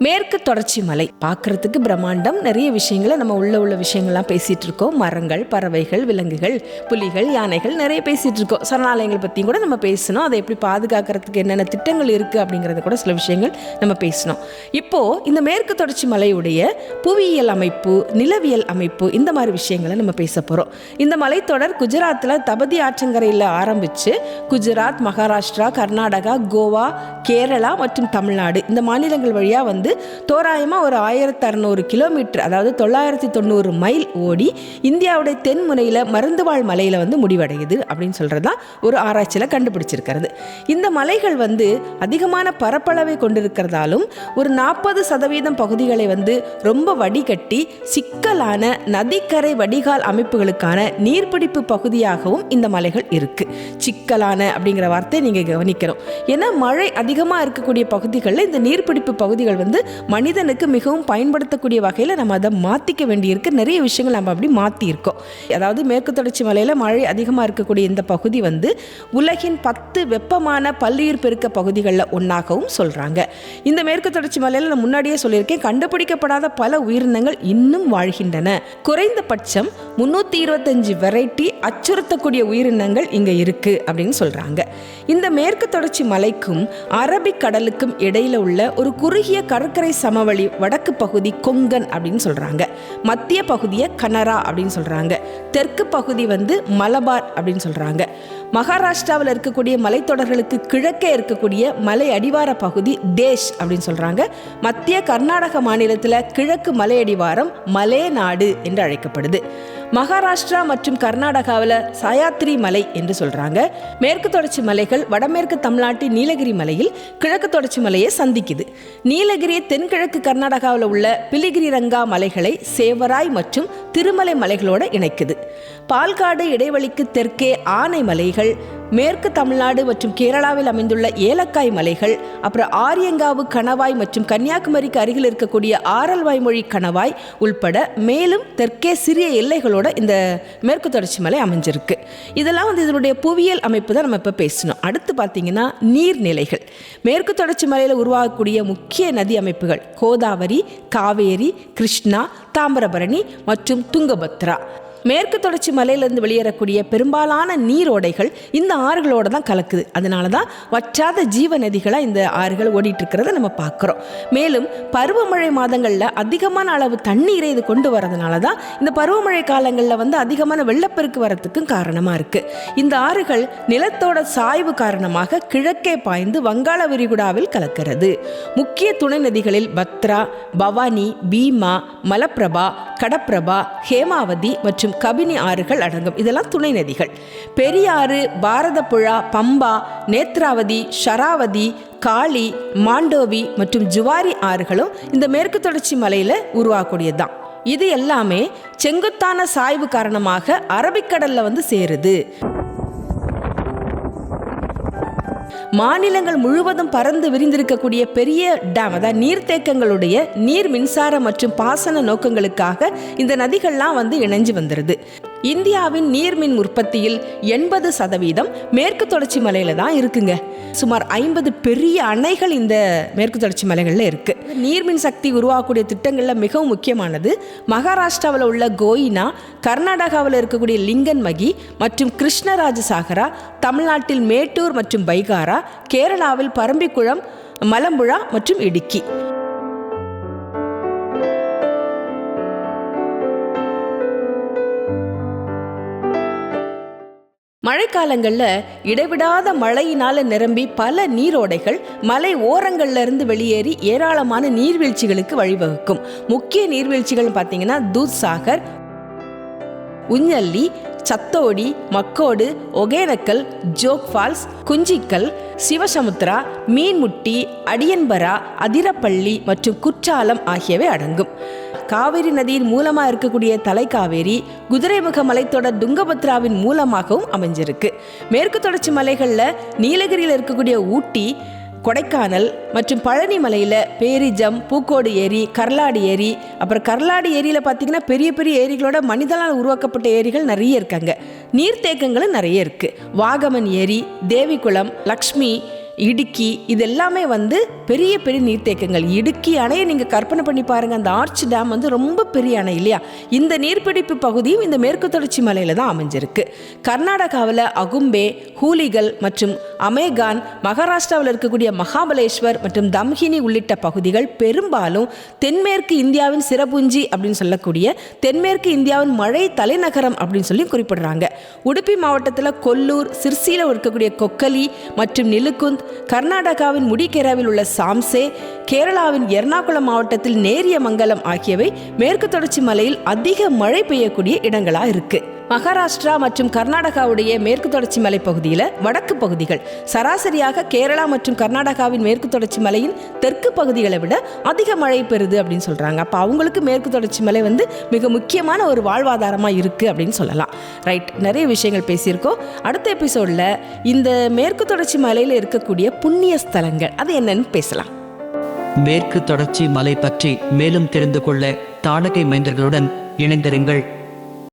மேற்கு தொடர்ச்சி மலை பார்க்கறதுக்கு பிரம்மாண்டம். நிறைய விஷயங்களை நம்ம உள்ள விஷயங்கள்லாம் பேசிகிட்டு இருக்கோம். மரங்கள், பறவைகள், விலங்குகள், புலிகள், யானைகள் நிறைய பேசிகிட்டு இருக்கோம். சரணாலயங்கள் பற்றியும் கூட நம்ம பேசணும். அதை எப்படி பாதுகாக்கிறதுக்கு என்னென்ன திட்டங்கள் இருக்குது அப்படிங்கிறத கூட சில விஷயங்கள் நம்ம பேசணும். இப்போது இந்த மேற்கு தொடர்ச்சி மலையுடைய புவியியல் அமைப்பு, நிலவியல் அமைப்பு, இந்த மாதிரி விஷயங்களை நம்ம பேச போகிறோம். இந்த மலைத்தொடர் குஜராத்தில் தபதி ஆற்றங்கரையில் ஆரம்பித்து குஜராத், மகாராஷ்டிரா, கர்நாடகா, கோவா, கேரளா மற்றும் தமிழ்நாடு இந்த மாநிலங்கள் வழியாக தோராயமாக ஒரு 1600 கிலோமீட்டர், அதாவது 990 மைல் ஓடி இந்தியாவுடைய தென்முனையில் மருந்துவாழ் மலையில் முடிவடையுது அப்படின்னு சொல்றதுதான் ஒரு ஆராய்ச்சியில் கண்டுபிடிச்சிருக்கிறது. இந்த மலைகள் அதிகமான பரப்பளவை கொண்டிருக்கிறதாலும் ஒரு 40% பகுதிகளை ரொம்ப வடிகட்டி சிக்கலான நதிக்கரை வடிகால் அமைப்புகளுக்கான நீர்பிடிப்பு பகுதியாகவும் இந்த மலைகள் இருக்கு. சிக்கலான அப்படிங்கிற வார்த்தை நீங்க கவனிக்கணும். ஏன்னா மழை அதிகமாக இருக்கக்கூடிய பகுதிகளில் இந்த நீர்பிடிப்பு பகுதிகள் மனிதனுக்கு மிகவும் பயன்படுத்தக்கூடிய வகையில் நம்ம அதை மாற்றிக்க வேண்டியிருக்கு. நிறைய விஷயங்கள் நம்ம அப்படி மாற்றியிருக்கோம். அதாவது மேற்கு தொடர்ச்சி மலையில் மழை அதிகமாக இருக்கக்கூடிய இந்த பகுதி உலகின் 10 வெப்பமான பல்லுயிர் பெருக்க பகுதிகளில் ஒன்றாகவும் சொல்கிறாங்க. இந்த மேற்கு தொடர்ச்சி மலையில் நான் முன்னாடியே சொல்லியிருக்கேன், கண்டுபிடிக்கப்படாத பல உயிரினங்கள் இன்னும் வாழ்கின்றன. குறைந்தபட்சம் 325 வெரைட்டி அச்சுறுத்தக்கூடிய உயிரினங்கள் இங்கே இருக்குது அப்படின்னு சொல்கிறாங்க. இந்த மேற்கு தொடர்ச்சி மலைக்கும் அரபிக் கடலுக்கும் இடையில் உள்ள ஒரு குறுகிய கடற்கரை சமவெளி வடக்கு பகுதி கொங்கன் அப்படின்னு சொல்றாங்க. மத்திய பகுதியை கனரா அப்படின்னு சொல்றாங்க. தெற்கு பகுதி மலபார் அப்படின்னு சொல்றாங்க. மகாராஷ்டிராவில் இருக்கக்கூடிய மலைத்தொடர்களுக்கு கிழக்கே இருக்கக்கூடிய மலை அடிவார பகுதி தேஷ் அப்படின்னு சொல்றாங்க. மத்திய கர்நாடக மாநிலத்தில் கிழக்கு மலை அடிவாரம் மலே நாடு என்று அழைக்கப்படுது. மகாராஷ்டிரா மற்றும் கர்நாடகாவில் சயாத்ரி மலை என்று சொல்றாங்க. மேற்கு தொடர்ச்சி மலைகள் வடமேற்கு தமிழ்நாட்டின் நீலகிரி மலையில் கிழக்கு தொடர்ச்சி மலையை சந்திக்குது. நீலகிரி தென்கிழக்கு கர்நாடகாவில் உள்ள பிலிகிரி ரங்கா மலைகளை சேவராய் மற்றும் திருமலை மலைகளோட இணைக்குது. பால்காடு இடைவெளிக்கு தெற்கே ஆனை மலைகள், மேற்கு தமிழ்நாடு மற்றும் கேரளாவில் அமைந்துள்ள ஏலக்காய் மலைகள், அப்புறம் ஆரியங்காவு கணவாய் மற்றும் கன்னியாகுமரிக்கு அருகில் இருக்கக்கூடிய ஆரல்வாய்மொழி கணவாய் உள்பட மேலும் தெற்கே சிறிய எல்லைகளோட இந்த மேற்கு தொடர்ச்சி மலை அமைஞ்சிருக்கு. இதெல்லாம் இதனுடைய புவியியல் அமைப்பு தான் நம்ம இப்போ பேசணும். அடுத்து பார்த்தீங்கன்னா நீர்நிலைகள். மேற்கு தொடர்ச்சி மலையில் உருவாகக்கூடிய முக்கிய நதி அமைப்புகள் கோதாவரி, காவேரி, கிருஷ்ணா, தாமிரபரணி மற்றும் துங்கபத்ரா. மேற்கு தொடர்ச்சி மலையிலிருந்து வெளியேறக்கூடிய பெரும்பாலான நீரோடைகள் இந்த ஆறுகளோடு தான் கலக்குது. அதனால தான் வற்றாத ஜீவ நதிகளாக இந்த ஆறுகள் ஓடிட்டு இருக்கிறத நம்ம பார்க்குறோம். மேலும் பருவமழை மாதங்களில் அதிகமான அளவு தண்ணீரை இது கொண்டு வரதுனால தான் இந்த பருவமழை காலங்களில் அதிகமான வெள்ளப்பெருக்கு வரத்துக்கும் காரணமாக இருக்குது. இந்த ஆறுகள் நிலத்தோட சாய்வு காரணமாக கிழக்கே பாய்ந்து வங்காள விரிகுடாவில் கலக்கிறது. முக்கிய துணை நதிகளில் பத்ரா, பவானி, பீமா, மலப்பிரபா, கடப்பிரபா, ஹேமாவதி மற்றும் கபினி ஆறுகள் அடங்கும். இதெல்லாம் துணை நதிகள். பெரியாறு, பாரதப்புழா, பம்பா, நேத்ராவதி, ஷராவதி, காளி, மாண்டோவி மற்றும் ஜுவாரி ஆறுகளும் இந்த மேற்கு தொடர்ச்சி மலையில் உருவாகக்கூடியதுதான். இது எல்லாமே செங்குத்தான சாய்வு காரணமாக அரபிக்கடல்ல சேருது. மாநிலங்கள் முழுவதும் பறந்து விரிந்திருக்கக்கூடிய பெரிய டேம், அதாவது நீர்த்தேக்கங்களுடைய நீர் மின்சார மற்றும் பாசன நோக்கங்களுக்காக இந்த நதிகள்லாம் இணைஞ்சு வந்துருது. இந்தியாவின் நீர்மின் உற்பத்தியில் 80% மேற்கு தொடர்ச்சி மலையில தான் இருக்குங்க. சுமார் 50 பெரிய அணைகள் இந்த மேற்கு தொடர்ச்சி மலைகளில் இருக்கு. நீர்மின் சக்தி உருவாக்கக்கூடிய திட்டங்களில் மிகவும் முக்கியமானது மகாராஷ்டிராவில் உள்ள கோயினா, கர்நாடகாவில் இருக்கக்கூடிய லிங்கன்மகி மற்றும் கிருஷ்ணராஜசாகரா, தமிழ்நாட்டில் மேட்டூர் மற்றும் பைகாரா, கேரளாவில் பரம்பிக்குளம், மலம்புழா மற்றும் இடுக்கி. மழைக்காலங்களில் இடைவிடாத மழையினால் நிரம்பி பல நீரோடைகள் மலை ஓரங்கள்ல இருந்து வெளியேறி ஏராளமான நீர்வீழ்ச்சிகளுக்கு வழிவகுக்கும். முக்கிய நீர்வீழ்ச்சிகள் பார்த்தீங்கன்னா தூத் சாகர், உஞ்சல்லி, சத்தோடி, மக்கோடு, ஒகேனக்கல், ஜோக் ஃபால்ஸ், குஞ்சிக்கல், சிவசமுத்திரா, மீன்முட்டி, அடியன்பரா, அதிரப்பள்ளி மற்றும் குற்றாலம் ஆகியவை அடங்கும். காவிரி நதியின் மூலமாக இருக்கக்கூடிய தலைக்காவேரி குதிரைமுக மலைத்தொடர் துங்கபத்ராவின் மூலமாகவும் அமைஞ்சிருக்கு. மேற்கு தொடர்ச்சி மலைகளில் நீலகிரியில் இருக்கக்கூடிய ஊட்டி, கொடைக்கானல் மற்றும் பழனி மலையில் பேரிஜம், பூக்கோடு ஏரி, கர்லாடி ஏரி, அப்புறம் கர்லாடி ஏரியில் பார்த்தீங்கன்னா பெரிய பெரிய ஏரிகளோட மனிதனால் உருவாக்கப்பட்ட ஏரிகள் நிறைய இருக்காங்க. நீர்த்தேக்கங்களும் நிறைய இருக்குது. வாகமன் ஏரி, தேவிக்குளம், லக்ஷ்மி, இடுக்கி, இது எல்லாமே வந்து பெரிய பெரிய நீர்த்தேக்கங்கள். இடுக்கி அணையை நீங்கள் கற்பனை பண்ணி பாருங்கள், அந்த ஆர்ச் டேம் வந்து ரொம்ப பெரிய அணை இல்லையா? இந்த நீர்பிடிப்பு பகுதியும் இந்த மேற்கு தொடர்ச்சி மலையில் தான் அமைஞ்சிருக்கு. கர்நாடகாவில் அகும்பே, ஹூலிகல் மற்றும் அமேகான், மகாராஷ்டிராவில் இருக்கக்கூடிய மகாபலேஸ்வர் மற்றும் தம்ஹினி உள்ளிட்ட பகுதிகள் பெரும்பாலும் தென்மேற்கு இந்தியாவின் சிரபுஞ்சி அப்படின்னு சொல்லக்கூடிய தென்மேற்கு இந்தியாவின் மழை தலைநகரம் அப்படின்னு சொல்லி குறிப்பிடுறாங்க. உடுப்பி மாவட்டத்தில் கொல்லூர், சிர்சியில் இருக்கக்கூடிய கொக்கலி மற்றும் நிலுக்குந்த், கர்நாடகாவின் முடிகேராவில் உள்ள சாம்சே, கேரளாவின் எர்ணாகுளம் மாவட்டத்தில் நேரியமங்கலம் ஆகியவை மேற்கு தொடர்ச்சி மலையில் அதிக மழை பெய்யக்கூடிய இடங்களாக இருக்கு. மகாராஷ்டிரா மற்றும் கர்நாடகாவுடைய மேற்கு தொடர்ச்சி மலை பகுதியில் வடக்கு பகுதிகள் சராசரியாக கேரளா மற்றும் கர்நாடகாவின் மேற்கு தொடர்ச்சி மலையின் தெற்கு பகுதிகளை விட அதிக மழை பெறுது அப்படின்னு சொல்கிறாங்க. அப்போ அவங்களுக்கு மேற்கு தொடர்ச்சி மலை வந்து மிக முக்கியமான ஒரு வாழ்வாதாரமாக இருக்குது அப்படின்னு சொல்லலாம். ரைட், நிறைய விஷயங்கள் பேசியிருக்கோம். அடுத்த எபிசோடில் இந்த மேற்கு தொடர்ச்சி மலையில் இருக்கக்கூடிய புண்ணிய ஸ்தலங்கள் அது என்னன்னு பேசலாம். மேற்கு தொடர்ச்சி மலை பற்றி மேலும் தெரிந்து கொள்ள தாடகை மைந்தர்களுடன் இணைந்திருங்கள்.